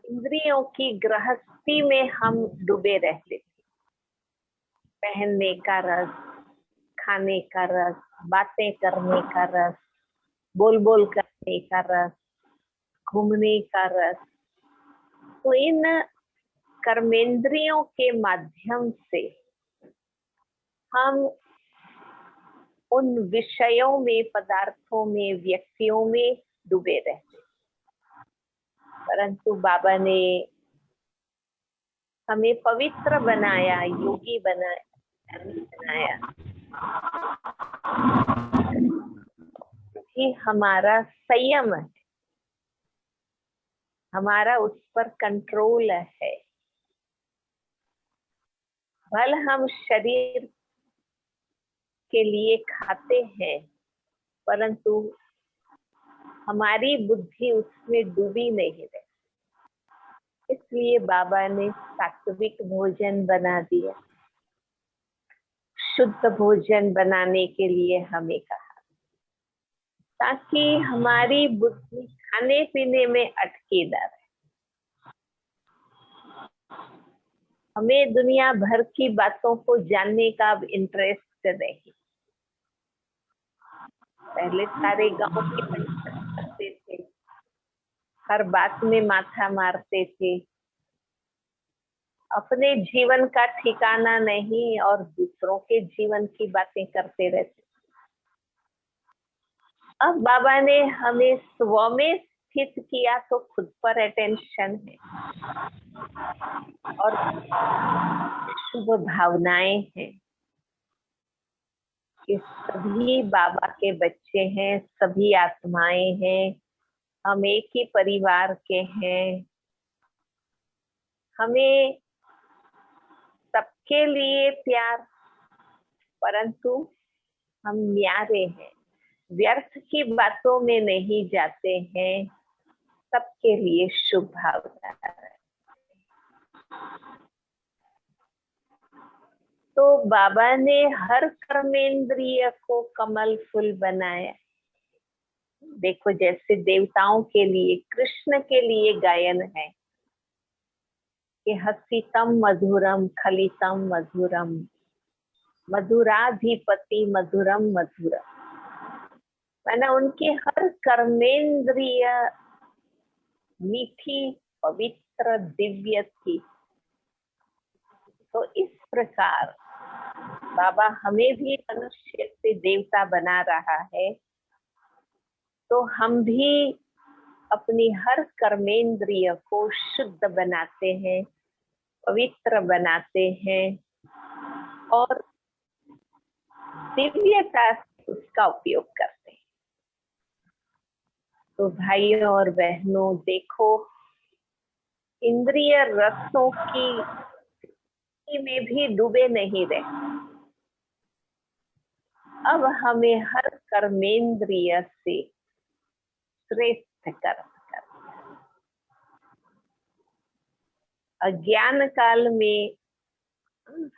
इंद्रियों की गृहस्थी में हम डूबे रहते थे। पहनने का रस, खाने का रस, बातें करने का रस, बोल बोल करने का रस, घूमने का रस। तो इन कर्मेंद्रियों के माध्यम से हम उन विषयों में, पदार्थों में, व्यक्तियों में डूबे रहते। परंतु बाबा ने हमें पवित्र बनाया, योगी बनाया कि हमारा संयम है, हमारा उस पर कंट्रोल है। भल हम शरीर के लिए खाते हैं, परंतु हमारी बुद्धि उसमें डूबी नहीं रहे। इसलिए बाबा ने सात्विक भोजन बना दिया। शुद्ध भोजन बनाने के लिए हमें कहा, ताकि हमारी बुद्धि खाने पीने में अटके न रहे। हमें दुनिया भर की बातों को जानने का अब इंटरेस्ट नहीं। पहले सारे गांव की परीक्षा करते थे, हर बात में माथा मारते थे, अपने जीवन का ठिकाना नहीं और दूसरों के जीवन की बातें करते रहते। अब बाबा ने हमें स्व में स्थित किया तो खुद पर अटेंशन है और शुभ भावनाएं हैं कि सभी बाबा के बच्चे हैं, सभी आत्माएं हैं, हम एक ही परिवार के हैं। हमें सबके लिए प्यार, परंतु हम न्यारे हैं, व्यर्थ की बातों में नहीं जाते हैं, सबके लिए शुभ भावना है। तो बाबा ने हर कर्मेंद्रिय को कमल फूल बनाया। देखो, जैसे देवताओं के लिए, कृष्ण के लिए गायन है कि हसितम मधुरम खलितम मधुरम मधुराधिपति मधुरम मधुरम। मैंने उनकी हर कर्मेंद्रिय मीठी, पवित्र, दिव्य थी। तो इस प्रकार बाबा हमें भी मनुष्य से देवता बना रहा है, तो हम भी अपनी हर कर्मेंद्रिय को शुद्ध बनाते हैं, पवित्र बनाते हैं और दिव्यता से उसका उपयोग करते हैं। तो भाइयों और बहनों, देखो, इंद्रिय रसों की में भी डूबे नहीं रहे। अब हमें हर कर्मेंद्रिय से श्रेष्ठ कर्म करना। अज्ञान काल में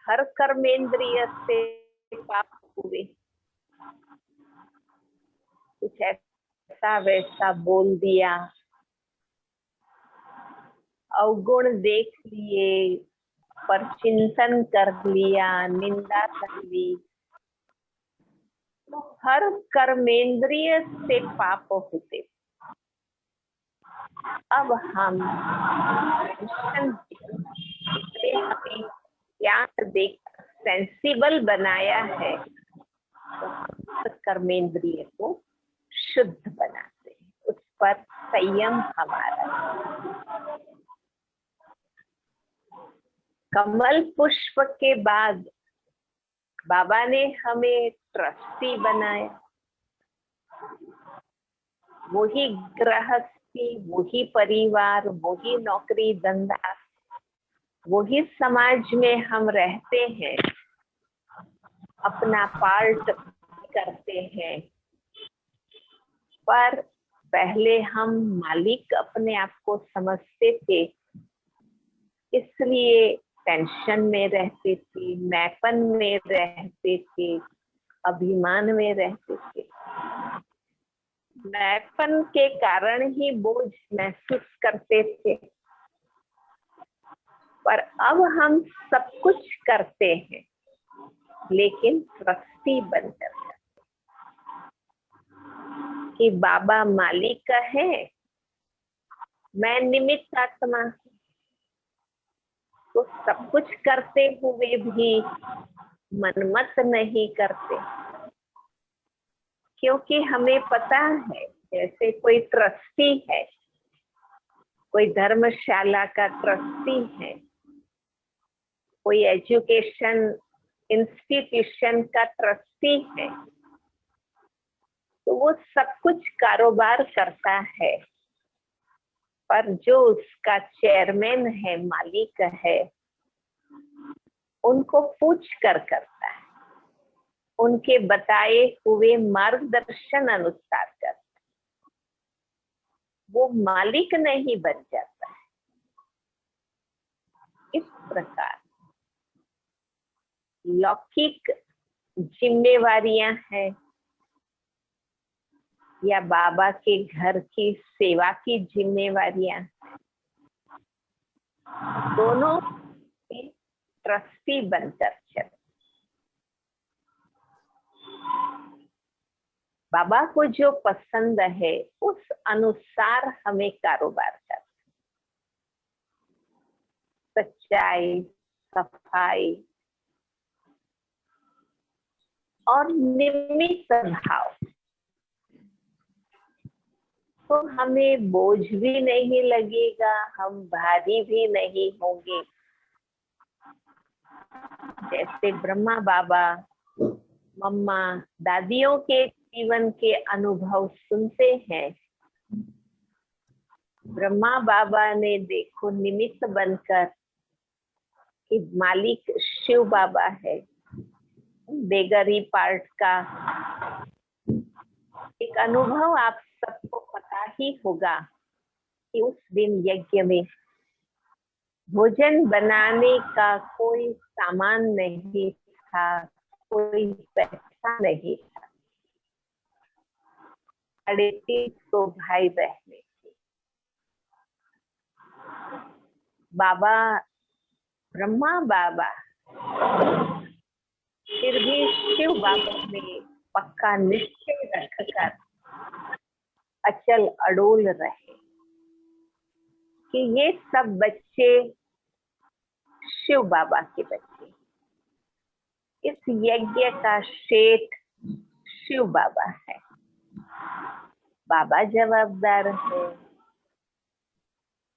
हर कर्मेंद्रिय से पाप हुए, कुछ ऐसा वैसा बोल दिया, अवगुण देख लिए, पर चिंतन कर लिया, निंदा कर ली, तो हर कर्मेंद्रिय से पाप होते। अब हम हमें ज्ञान देख सेंसिबल बनाया है, तो हम कर्मेंद्रिय को शुद्ध बनाते हैं, उस पर संयम हमारा। कमल पुष्प के बाद बाबा ने हमें ट्रस्टी बनाया। वही गृहस्थी, वही परिवार, वही नौकरी धंधा, वही समाज में हम रहते हैं, अपना पार्ट करते हैं, पर पहले हम मालिक अपने आप को समझते थे, इसलिए टेंशन में रहते थे, मैपन में रहते थे, अभिमान में रहते थे। मैपन के कारण ही बोझ महसूस करते थे, पर अब हम सब कुछ करते हैं, लेकिन ट्रस्टी बनकर कि बाबा मालिक है, मैं निमित्त आत्मा। तो सब कुछ करते हुए भी मनमत नहीं करते, क्योंकि हमें पता है जैसे कोई ट्रस्टी है, कोई धर्मशाला का ट्रस्टी है, कोई एजुकेशन इंस्टीट्यूशन का ट्रस्टी है, तो वो सब कुछ कारोबार करता है, पर जो उसका चेयरमैन है, मालिक है, उनको पूछ कर करता है, उनके बताए हुए मार्गदर्शन अनुसार करता है। वो मालिक नहीं बन जाता है। इस प्रकार लौकिक जिम्मेवारियां हैं या बाबा के घर की सेवा की जिम्मेवारियां, दोनों ट्रस्टी बनकर चले। बाबा को जो पसंद है उस अनुसार हमें कारोबार करना, सच्चाई, सफाई और निमित्त भाव, तो हमें बोझ भी नहीं लगेगा, हम भारी भी नहीं होंगे। जैसे ब्रह्मा बाबा, मम्मा, दादियों के जीवन के अनुभव सुनते हैं, ब्रह्मा बाबा ने देखो निमित्त बनकर कि मालिक शिव बाबा है, बेगरी पार्ट का एक अनुभव आप सबको पता ही होगा कि उस दिन यज्ञ में भोजन बनाने का कोई सामान नहीं था, कोई पैसा नहीं था। 350 भाई बहने थे। बाबा ब्रह्मा बाबा फिर भी शिव बाबा में पक्का निश्चय रखकर अचल अडोल रहे कि ये सब बच्चे शिव बाबा के बच्चे, इस यज्ञ का शेठ शिव बाबा है, बाबा जवाबदार है,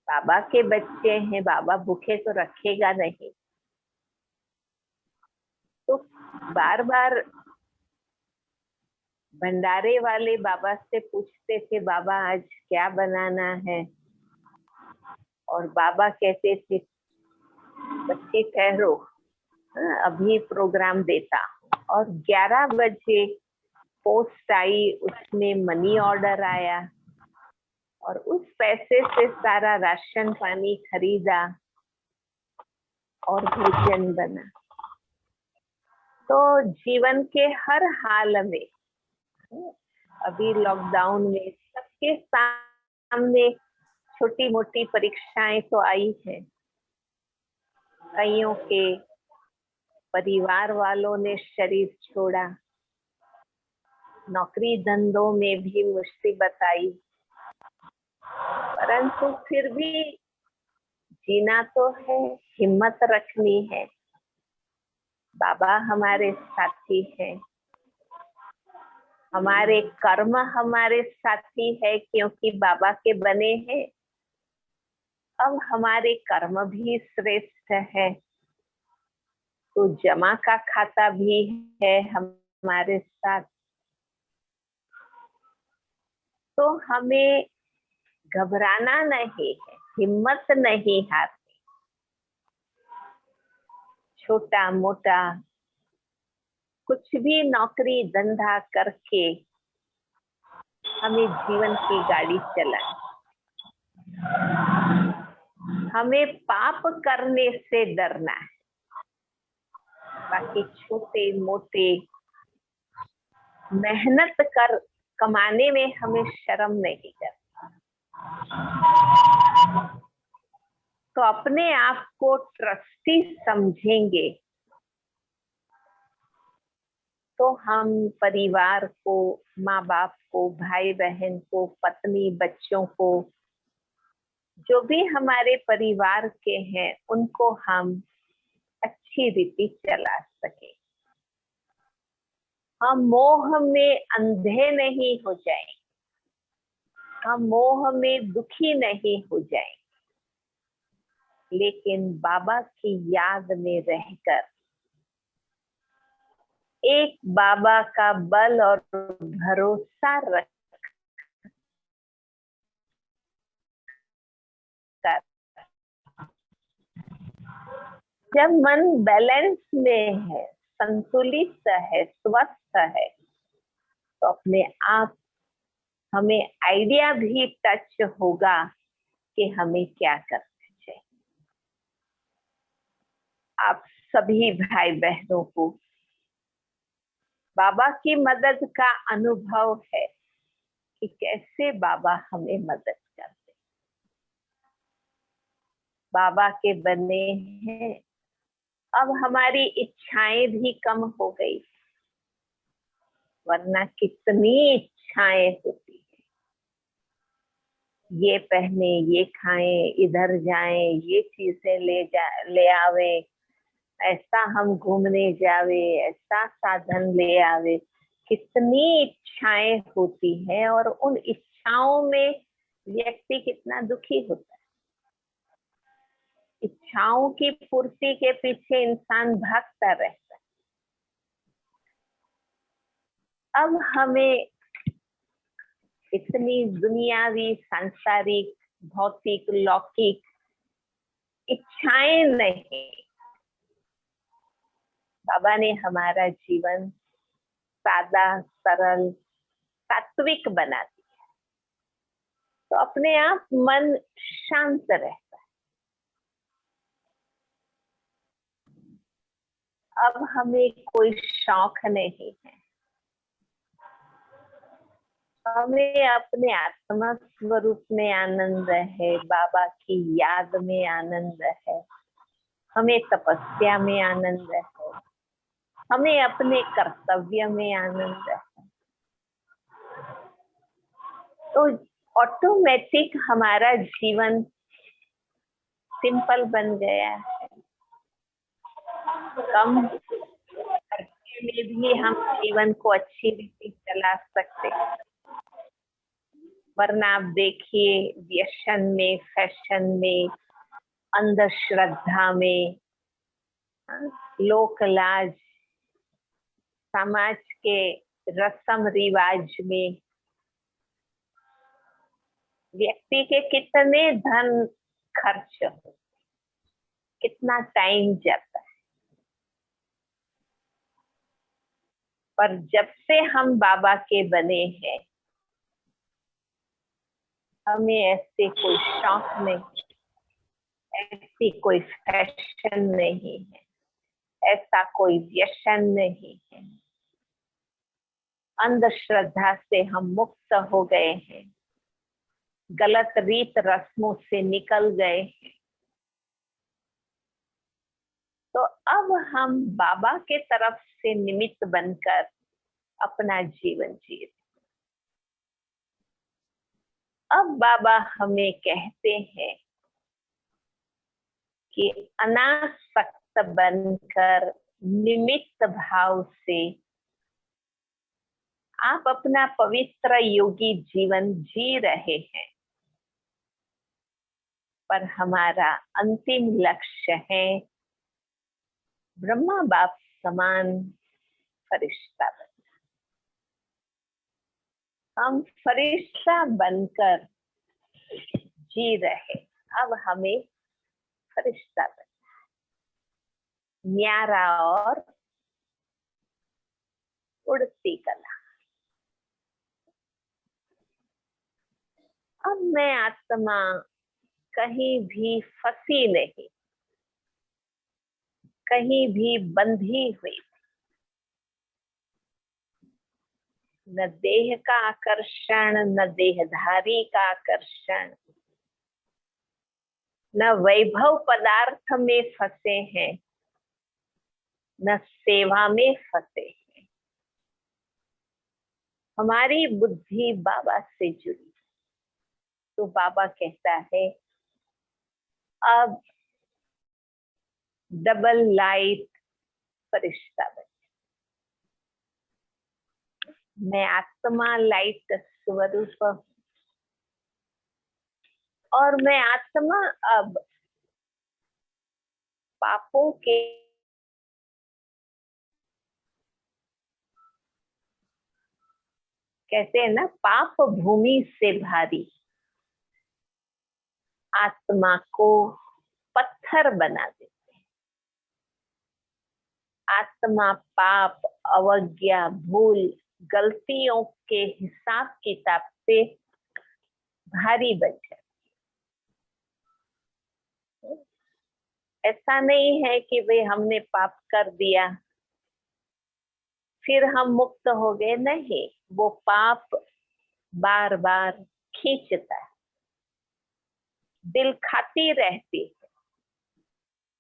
बाबा के बच्चे हैं, बाबा भूखे तो रखेगा नहीं। तो बार बार भंडारे वाले बाबा से पूछते थे, बाबा आज क्या बनाना है, और बाबा कहते थे बच्चे ठहरो, अभी प्रोग्राम देता। और 11 बजे पोस्ट आई, उसमें मनी ऑर्डर आया और उस पैसे से सारा राशन पानी खरीदा और भोजन बना। तो जीवन के हर हाल में, अभी लॉकडाउन में सबके सामने छोटी मोटी परीक्षाएं तो आई है। कईयों के परिवार वालों ने शरीर छोड़ा, नौकरी धंधों में भी मुसीबत आई, परंतु फिर भी जीना तो है, हिम्मत रखनी है। बाबा हमारे साथी है, हमारे कर्म हमारे साथी है, क्योंकि बाबा के बने हैं। अब हमारे कर्म भी श्रेष्ठ है, तो जमा का खाता भी है हमारे साथ। तो हमें घबराना नहीं है, हिम्मत नहीं हारनी। छोटा मोटा कुछ भी नौकरी धंधा करके हमें जीवन की गाड़ी चलानी। हमें पाप करने से डरना है, बाकी छोटे मोटे मेहनत कर कमाने में हमें शर्म नहीं करना। तो तो अपने आप को ट्रस्टी समझेंगे तो हम परिवार को, माँ बाप को, भाई बहन को, पत्नी, बच्चों को, जो भी हमारे परिवार के हैं, उनको हम अच्छी रीति चला सके। हम मोह में अंधे नहीं हो जाएं, हम मोह में दुखी नहीं हो जाएं, लेकिन बाबा की याद में रहकर एक बाबा का बल और भरोसा रखकर जब मन बैलेंस में है, संतुलित है, स्वस्थ है, तो अपने आप हमें आइडिया भी टच होगा कि हमें क्या करना चाहिए। आप सभी भाई बहनों को बाबा की मदद का अनुभव है कि कैसे बाबा हमें मदद करते। बाबा के बने हैं, अब हमारी इच्छाएं भी कम हो गई, वरना कितनी इच्छाएं होती है। ये पहने, ये खाएं, इधर जाएं, ये चीजें ले आवे, ऐसा हम घूमने जावे, ऐसा साधन ले आवे। कितनी इच्छाएं होती हैं और उन इच्छाओं में व्यक्ति कितना दुखी होता है। इच्छाओं की पूर्ति के पीछे इंसान भागता रहता है। अब हमें इतनी दुनियावी, सांसारिक, भौतिक, लौकिक इच्छाएं नहीं, बाबा ने हमारा जीवन सादा, सरल, सात्विक बना दिया, तो अपने आप मन शांत रहता है। अब हमें कोई शौक नहीं है, हमें अपने आत्मा स्वरूप में आनंद है, बाबा की याद में आनंद है, हमें तपस्या में आनंद है, हमें अपने कर्तव्य में आनंद है। तो ऑटोमेटिक हमारा जीवन सिंपल बन गया है। कम खर्चे में भी हम जीवन को अच्छी रीति चला सकते हैं। वरना आप देखिए, व्यसन में, फैशन में, अंधश्रद्धा में, लोक लाज, समाज के रस्म रिवाज में व्यक्ति के कितने धन खर्च हो, कितना टाइम जाता है। पर जब से हम बाबा के बने हैं, हमें ऐसे कोई शौक नहीं, ऐसी कोई फैशन नहीं है, ऐसा कोई व्यसन नहीं है। अंधश्रद्धा से हम मुक्त हो गए हैं, गलत रीत रस्मों से निकल गए हैं। तो अब हम बाबा के तरफ से निमित्त बनकर अपना जीवन जी। अब बाबा हमें कहते हैं कि अनासक्त बनकर निमित्त भाव से आप अपना पवित्र योगी जीवन जी रहे हैं, पर हमारा अंतिम लक्ष्य है ब्रह्मा बाप समान फरिश्ता बनना। हम फरिश्ता बनकर जी रहे, अब हमें फरिश्ता बनना है। न्यारा और उड़ती कला। अब मैं आत्मा कहीं भी फंसी नहीं, कहीं भी बंधी हुई, न देह का आकर्षण, न देहधारी का आकर्षण, न वैभव पदार्थ में फंसे हैं, न सेवा में फंसे हैं। हमारी बुद्धि बाबा से जुड़ी, तो बाबा कहता है अब डबल लाइट फरिश्ता बन। मैं आत्मा लाइट स्वरूप हूं, और मैं आत्मा अब पापों के कहते हैं ना, पाप भूमि से भारी आत्मा को पत्थर बना देते हैं। आत्मा पाप, अवज्ञा, भूल, गलतियों के हिसाब किताब से भारी बन जाती। ऐसा नहीं है कि भाई हमने पाप कर दिया फिर हम मुक्त हो गए, नहीं, वो पाप बार बार खींचता है, दिल खाती रहती है,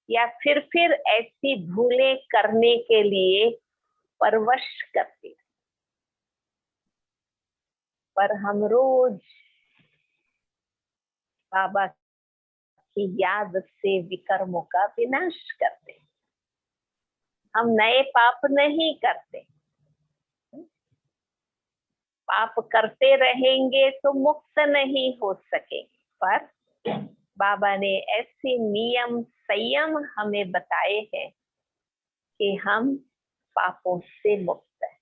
या फिर ऐसी भूलें करने के लिए परवश करती है। पर हम रोज बाबा की याद से विकर्मों का विनाश करते हैं। हम नए पाप नहीं करते। पाप करते रहेंगे तो मुक्त नहीं हो सकेंगे, पर बाबा ने ऐसे नियम संयम हमें बताए हैं कि हम पापों से मुक्त है,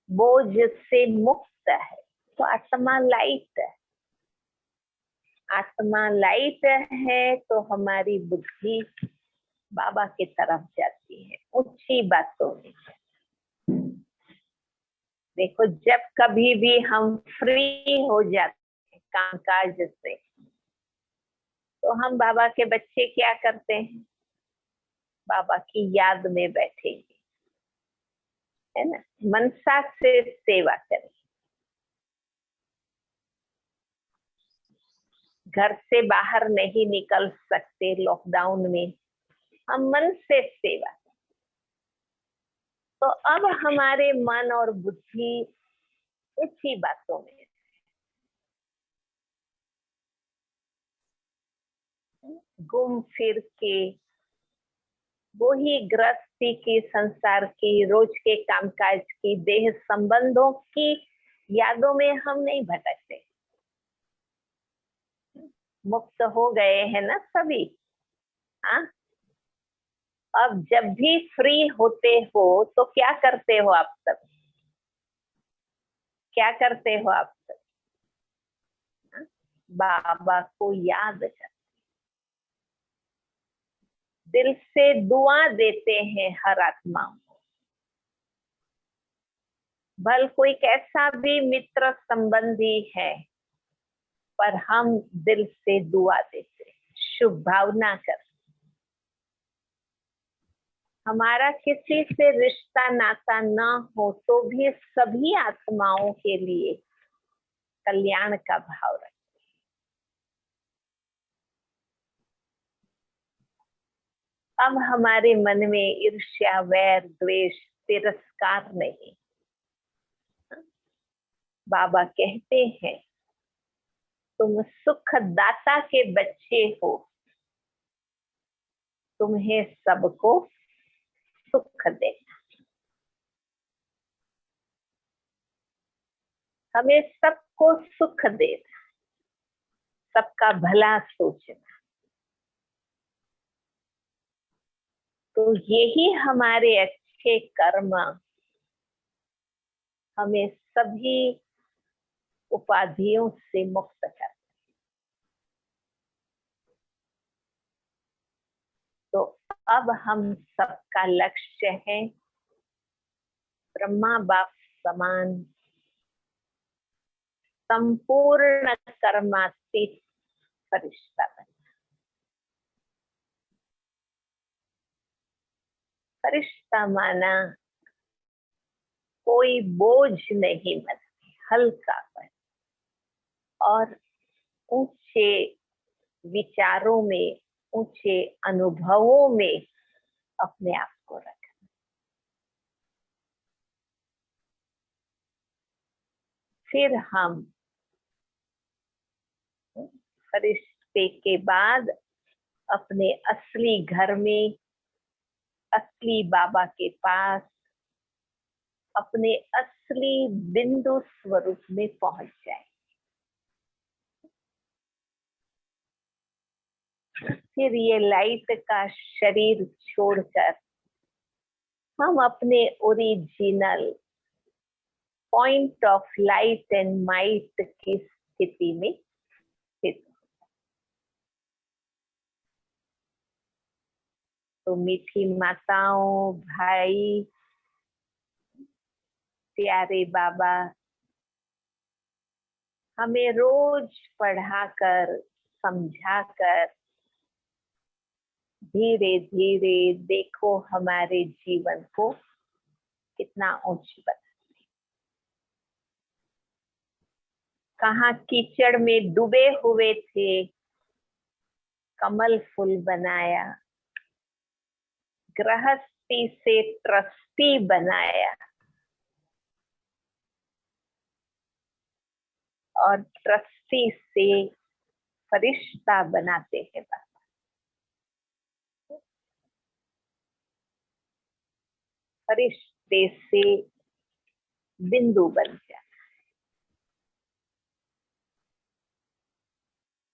बोझ से मुक्त है। तो आत्मा लाइट है, आत्मा लाइट है तो हमारी बुद्धि बाबा की तरफ जाती है, ऊंची बातों में। देखो, जब कभी भी हम फ्री हो जाते हैं काम काज से, तो हम बाबा के बच्चे क्या करते हैं, बाबा की याद में बैठेंगे, है ना, मनसा से सेवा करें। घर से बाहर नहीं निकल सकते लॉकडाउन में, हम मन से सेवा। तो अब हमारे मन और बुद्धि ऊंची बातों में, घूम फिर के वही गृहस्थी की, संसार की, रोज के कामकाज की, देह संबंधों की यादों में हम नहीं भटकते। मुक्त हो गए हैं ना सभी। हाँ, अब जब भी फ्री होते हो तो क्या करते हो आप सब, क्या करते हो आप सब? हाँ? बाबा को याद कर, दिल से दुआ देते हैं हर आत्मा को। भल कोई कैसा भी मित्र संबंधी है, पर हम दिल से दुआ देते, शुभ भावना कर। हमारा किसी से रिश्ता नाता ना हो तो भी सभी आत्माओं के लिए कल्याण का भाव रखें। अब हमारे मन में ईर्ष्या, वैर, द्वेष, तिरस्कार नहीं। बाबा कहते हैं तुम सुखदाता के बच्चे हो, तुम्हें सबको सुख देना, हमें सबको सुख देना, सबका भला सोचना। तो यही हमारे अच्छे कर्म हमें सभी उपाधियों से मुक्त कर। तो अब हम सबका लक्ष्य है ब्रह्मा बाप समान संपूर्ण कर्मातीत फरिश्ता बनना। फरिश्ता माना कोई बोझ नहीं बने, हल्का बने और ऊंचे विचारों में, ऊंचे अनुभवों में अपने आप को रखना। फिर हम फरिश्ते के बाद अपने असली घर में, असली बाबा के पास, अपने असली बिंदु स्वरूप में पहुंच जाए। फिर ये लाइट का शरीर छोड़कर हम अपने original point of light and might की स्थिति में स्थित। तो मीठी माताओं, भाई, प्यारे बाबा हमें रोज पढ़ाकर, समझाकर धीरे धीरे देखो हमारे जीवन को कितना ऊंची बना। कहाँ कीचड़ में डूबे हुए थे, कमल फूल बनाया, गृहस्थी से ट्रस्टी बनाया, और ट्रस्टी से फरिश्ता बनाते हैं बाबा। फरिश्ते से बिंदु बन जाता।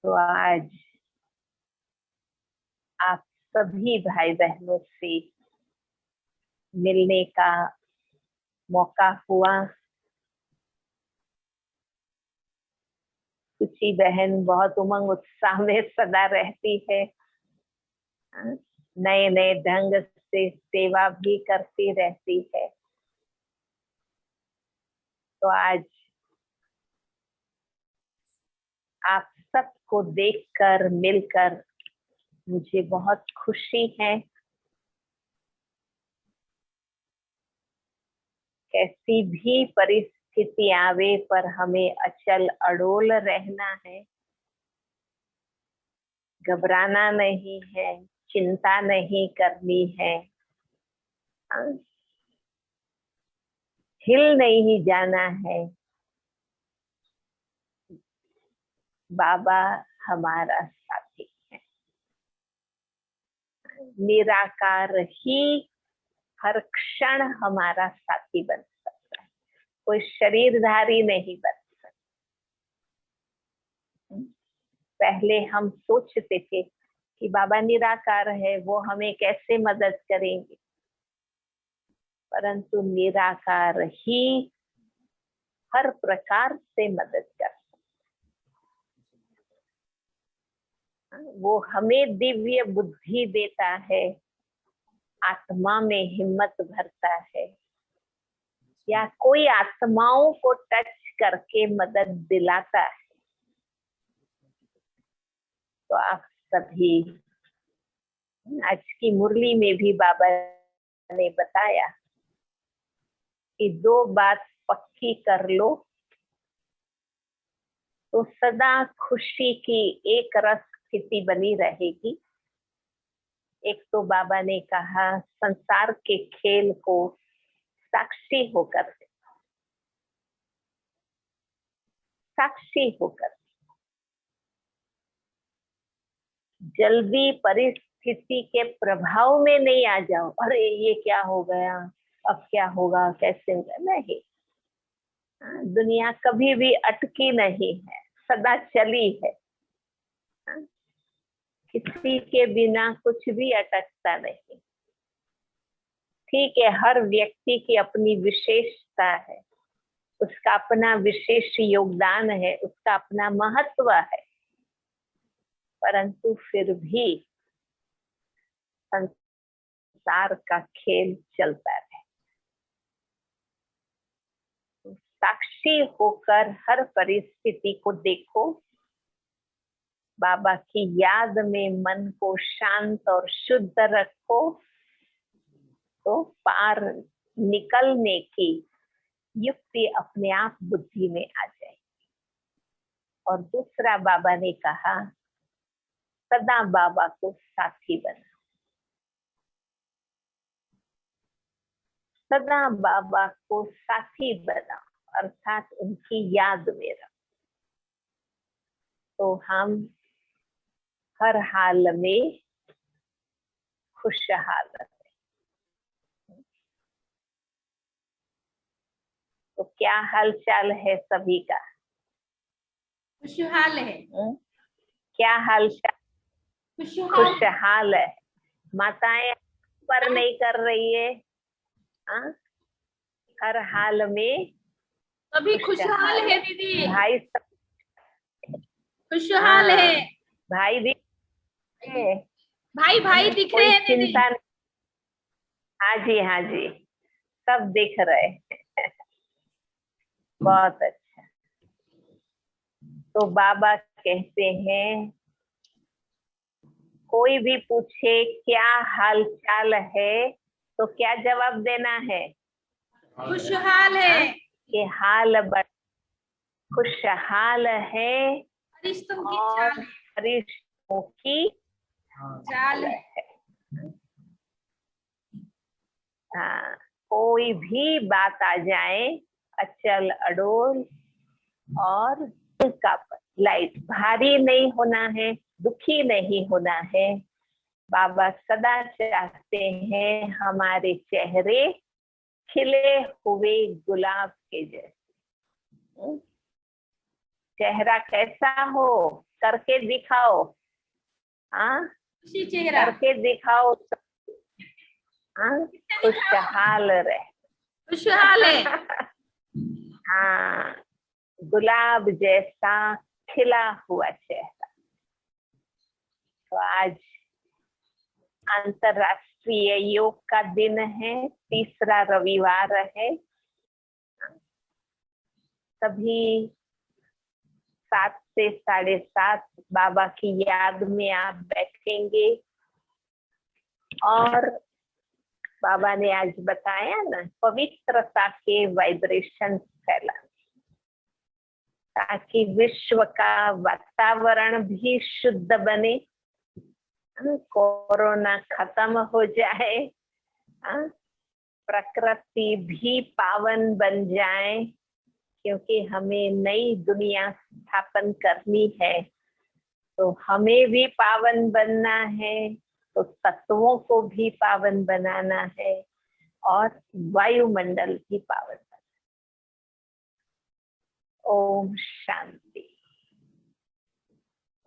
तो आज आप सभी भाई बहनों से मिलने का मौका हुआ। कुछ बहन बहुत उमंग उत्साह में सदा रहती है, नए नए ढंग से सेवा भी करती रहती है। तो आज आप सबको देखकर, मिलकर मुझे बहुत खुशी है। कैसी भी परिस्थिति आवे पर हमें अचल अड़ोल रहना है, घबराना नहीं है, चिंता नहीं करनी है, हिल नहीं जाना है। बाबा हमारा साथी है, निराकार ही हर क्षण हमारा साथी बन सकता है, कोई शरीरधारी नहीं बन सकता। पहले हम सोचते थे कि बाबा निराकार है, वो हमें कैसे मदद करेंगे, परंतु निराकार ही हर प्रकार से मदद कर सकता। वो हमें दिव्य बुद्धि देता है, आत्मा में हिम्मत भरता है, या कोई आत्माओं को टच करके मदद दिलाता है। तो आप सभी, आज की मुरली में भी बाबा ने बताया कि 2 बात पक्की कर लो तो सदा खुशी की एक रस स्थिति बनी रहेगी। एक तो बाबा ने कहा संसार के खेल को साक्षी होकर, साक्षी होकर, जल्दी परिस्थिति के प्रभाव में नहीं आ जाओ, अरे ये क्या हो गया, अब क्या होगा, कैसे होगा, नहीं। दुनिया कभी भी अटकी नहीं है, सदा चली है। किसी के बिना कुछ भी अटकता नहीं। ठीक है, हर व्यक्ति की अपनी विशेषता है, उसका अपना विशेष योगदान है, उसका अपना महत्व है, परंतु फिर भी संसार का खेल चलता है। साक्षी होकर हर परिस्थिति को देखो, बाबा की याद में मन को शांत और शुद्ध रखो, तो पार निकलने की युक्ति अपने आप बुद्धि में आ जाएगी। और दूसरा बाबा ने कहा सदा बाबा को साथी बनाओ, सदा बाबा को साथी बनाओ, अर्थात उनकी याद में रहो। तो हम हर हाल में खुशहाल रहे। तो क्या हाल चाल है सभी का? खुशहाल है। क्या हाल चाल? खुशहाल है। माताएं पर नहीं कर रही है। हर हाल में सभी खुशहाल है दीदी। भाई खुशहाल है। भाई भी है। भाई भाई दिख रहे हैं दीदी। चिंता नहीं। हाँ जी, हाँ जी, सब दिख रहे। बहुत अच्छा। तो बाबा कहते हैं कोई भी पूछे क्या हाल चाल है तो क्या जवाब देना है? खुशहाल है। कि हाल खुशहाल है और फरिश्तों की चाल है। हाँ, कोई भी बात आ जाए अचल अडोल और लाइट, भारी नहीं होना है, दुखी नहीं होना है। बाबा सदा चाहते हैं हमारे चेहरे खिले हुए गुलाब के जैसे। चेहरा कैसा हो करके दिखाओ। चेहरा करके दिखाओ। खुशहाल रहे। खुशहाल है। हाँ, गुलाब जैसा खिला हुआ चेहरा। तो आज अंतरराष्ट्रीय योग का दिन है, तीसरा रविवार है। सभी 7 से 7:30 बाबा की याद में आप बैठेंगे और बाबा ने आज बताया ना, पवित्रता के वाइब्रेशन फैलाना, ताकि विश्व का वातावरण भी शुद्ध बने, कोरोना खत्म हो जाए, प्रकृति भी पावन बन जाए, क्योंकि हमें नई दुनिया स्थापन करनी है। तो हमें भी पावन बनना है, तो तत्वों को भी पावन बनाना है और वायुमंडल भी पावन बनाना। ओम शांति।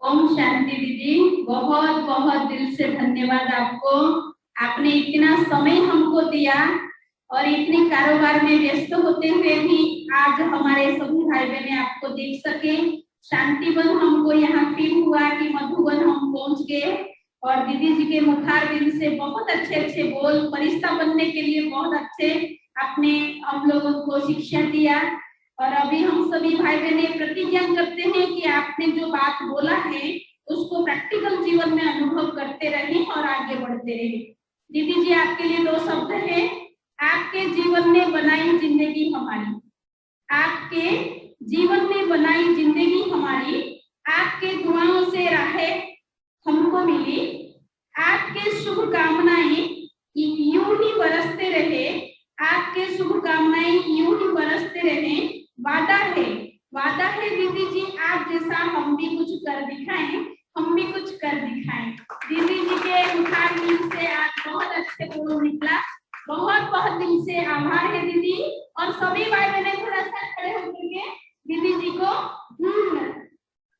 ओम शांति दीदी, बहुत बहुत दिल से धन्यवाद आपको। आपने इतना समय हमको दिया और इतने कारोबार में व्यस्त होते हुए भी आज हमारे सभी भाई बहने आपको देख सके। शांतिवन हमको यहाँ फील हुआ कि मधुबन हम पहुँच गए और दीदी जी के मुखारबिंद से बहुत अच्छे बोल, फरिश्ता बनने के लिए बहुत अच्छे आपने हम लोगों को शिक्षा दिया। और अभी हम सभी भाई बहने प्रतिज्ञा करते हैं कि आपने जो बात बोला है उसको प्रैक्टिकल जीवन में अनुभव करते रहें और आगे बढ़ते रहें। दीदी जी, आपके लिए 2 शब्द है। आपके जीवन में बनाई जिंदगी हमारी, आपके जीवन में बनाई जिंदगी हमारी, आपके दुआओं से राहें हमको मिली, आपके शुभकामनाएं यूं ही बरसते रहे, आपके शुभकामनाएं यूं ही बरसते रहे। वादा है दीदी जी, आप जैसा हम भी कुछ कर दिखाएं, हम भी कुछ कर दिखाएं। दीदी जी के मुखारबिंद से आज बहुत अच्छे बोल निकला। बहुत बहुत दिल से आभार है दीदी। और सभी भाई बहने थोड़ा सा खड़े होकर के दीदी जी को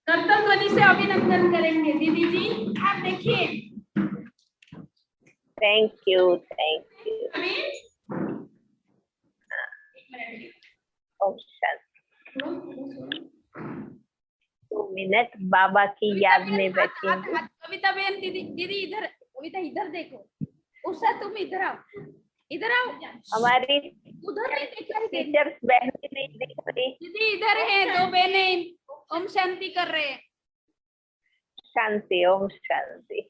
कर्तव्य ध्वनि से अभिनंदन करेंगे। दीदी जी आप देखिए। Thank you, thank you. ओम शांति। 2 मिनट बाबा की याद में बैठेंगे। कविता बहन दीदी इधर, कविता इधर देखो। उषा तुम इधर आओ, इधर आओ। हमारी उधर नहीं दिख रही टीचर्स बहनें नहीं दिख रही। दीदी इधर है, 2 बहनें ओम शांति कर रहे हैं। शांति, ओम शांति।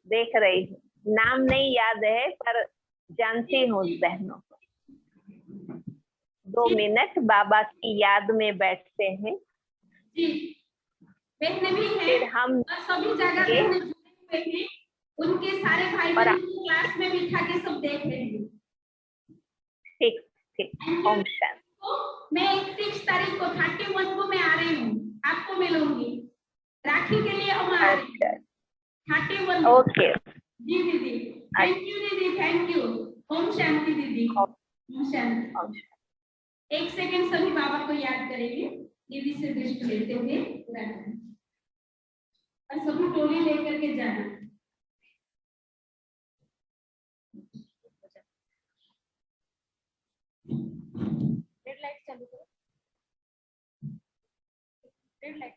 देख रही हूँ, नाम नहीं याद है पर जानती हूँ बहनों को। 2 मिनट बाबा की याद में बैठते हैं। बहनें भी फिर हैं हम और सभी जगह बहनें जुड़े हुए हैं, उनके सारे भाई और बहन को क्लास में बिठा के सब देख रहे हैं। ठीक ठीक ओम शांति। तो मैं 31 तारीख को 31 को मैं आ रही हूँ, आपको मिलूंगी राखी के लिए। हम आ रहे हैं 31। ओके जी दीदी, थैंक यू दीदी, थैंक यू। ओम शांति दीदी, ओम शांति। एक सेकंड सभी बाबा को याद करेंगे, दीदी से दृष्टि लेते हुए पूरा करना और सभी टोली लेकर के जाना। रेड लाइट चालू करो, रेड लाइट।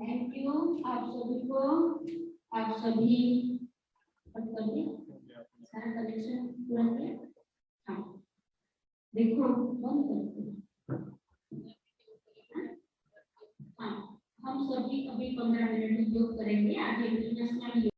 थैंक यू आप सभी को। आप सभी सारा कनेक्शन पूरा किया। हाँ देखो बंद करते हैं। हाँ हम सभी अभी 15 मिनट योग करेंगे। आज इंटरनेशनल